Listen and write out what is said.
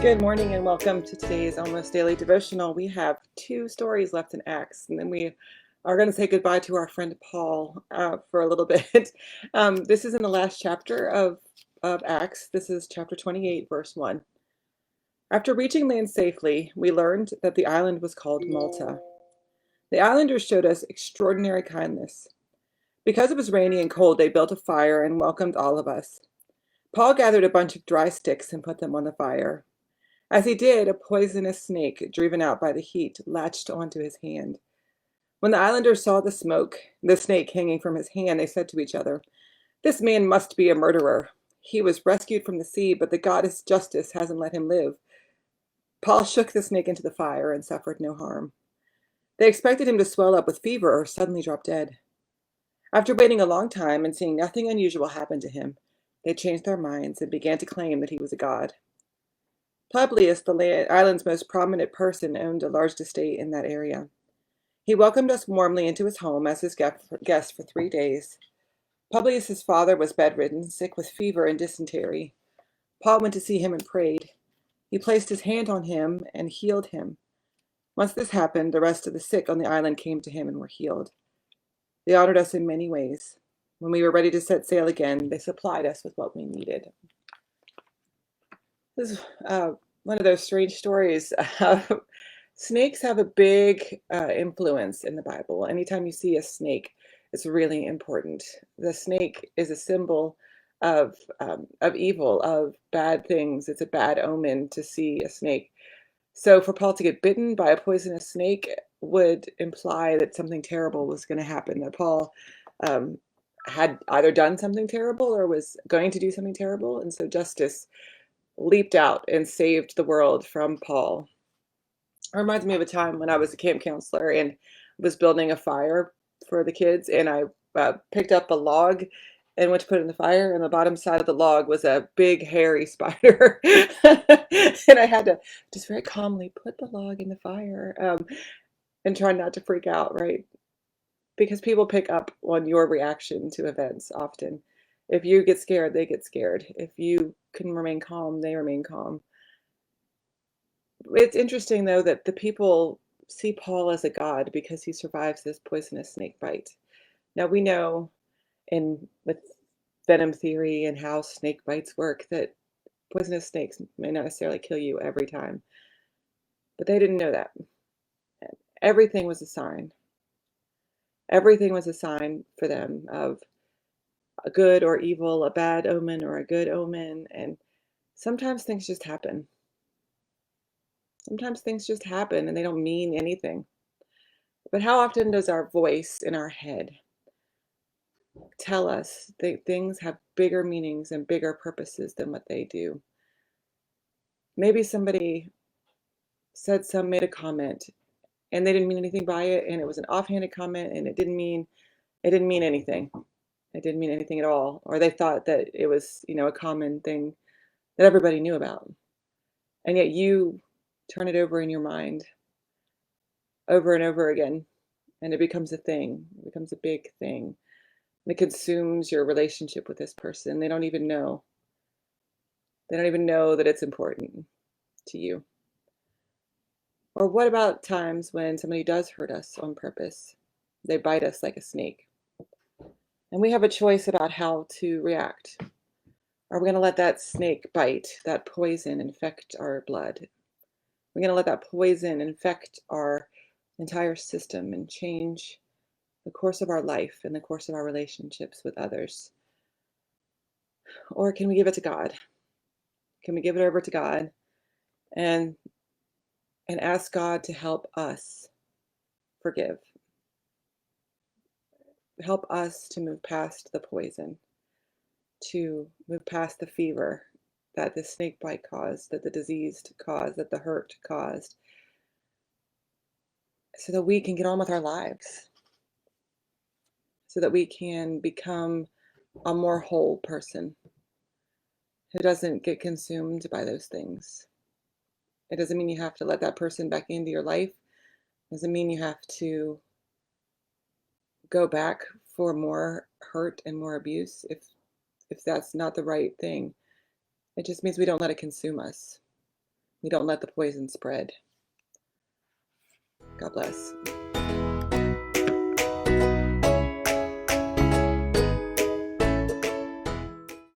Good morning and welcome to today's Almost Daily Devotional. We have two stories left in Acts, and then we are going to say goodbye to our friend Paul for a little bit. This is in the last chapter of Acts. This is chapter 28, verse 1. After reaching land safely, we learned that the island was called Malta. The islanders showed us extraordinary kindness. Because it was rainy and cold, they built a fire and welcomed all of us. Paul gathered a bunch of dry sticks and put them on the fire. As he did, a poisonous snake, driven out by the heat, latched onto his hand. When the islanders saw the snake hanging from his hand, they said to each other, "This man must be a murderer. He was rescued from the sea, but the goddess Justice hasn't let him live." Paul shook the snake into the fire and suffered no harm. They expected him to swell up with fever or suddenly drop dead. After waiting a long time and seeing nothing unusual happen to him, they changed their minds and began to claim that he was a god. Publius, the island's most prominent person, owned a large estate in that area. He welcomed us warmly into his home as his guest for 3 days. Publius's father was bedridden, sick with fever and dysentery. Paul went to see him and prayed. He placed his hand on him and healed him. Once this happened, the rest of the sick on the island came to him and were healed. They honored us in many ways. When we were ready to set sail again, they supplied us with what we needed. This is one of those strange stories. Snakes have a big influence in the Bible. Anytime you see a snake, it's really important. The snake is a symbol of evil, of bad things. It's a bad omen to see a snake. So for Paul to get bitten by a poisonous snake would imply that something terrible was going to happen, that Paul had either done something terrible or was going to do something terrible. And so justice leaped out and saved the world from Paul. It reminds me of a time when I was a camp counselor and was building a fire for the kids, and I picked up a log and went to put it in the fire, and the bottom side of the log was a big hairy spider. And I had to just very calmly put the log in the fire and try not to freak out, right? Because people pick up on your reaction to events often. If you get scared, they get scared. If you can remain calm, they remain calm. It's interesting, though, that the people see Paul as a god because he survives this poisonous snake bite. Now, we know with venom theory and how snake bites work that poisonous snakes may not necessarily kill you every time. But they didn't know that. Everything was a sign. Everything was a sign for them of a good or evil, a bad omen or a good omen. And sometimes things just happen. Sometimes things just happen and they don't mean anything. But how often does our voice in our head tell us that things have bigger meanings and bigger purposes than what they do? Maybe somebody made a comment and they didn't mean anything by it, and it was an offhanded comment and it didn't mean anything. It didn't mean anything at all. Or they thought that it was, a common thing that everybody knew about. And yet you turn it over in your mind over and over again, and it becomes a thing. It becomes a big thing. And it consumes your relationship with this person. They don't even know. They don't even know that it's important to you. Or what about times when somebody does hurt us on purpose? They bite us like a snake. And we have a choice about how to react. Are we going to let that snake bite, that poison, infect our blood? We're going to let that poison infect our entire system and change the course of our life and the course of our relationships with others? Or can we give it to God? Can we give it over to God and ask God to help us forgive? Help us to move past the poison, to move past the fever that the snake bite caused, that the disease caused, that the hurt caused, so that we can get on with our lives, so that we can become a more whole person who doesn't get consumed by those things. It doesn't mean you have to let that person back into your life. It doesn't mean you have to go back for more hurt and more abuse if that's not the right thing. It just means we don't let it consume us. We don't let the poison spread. God bless.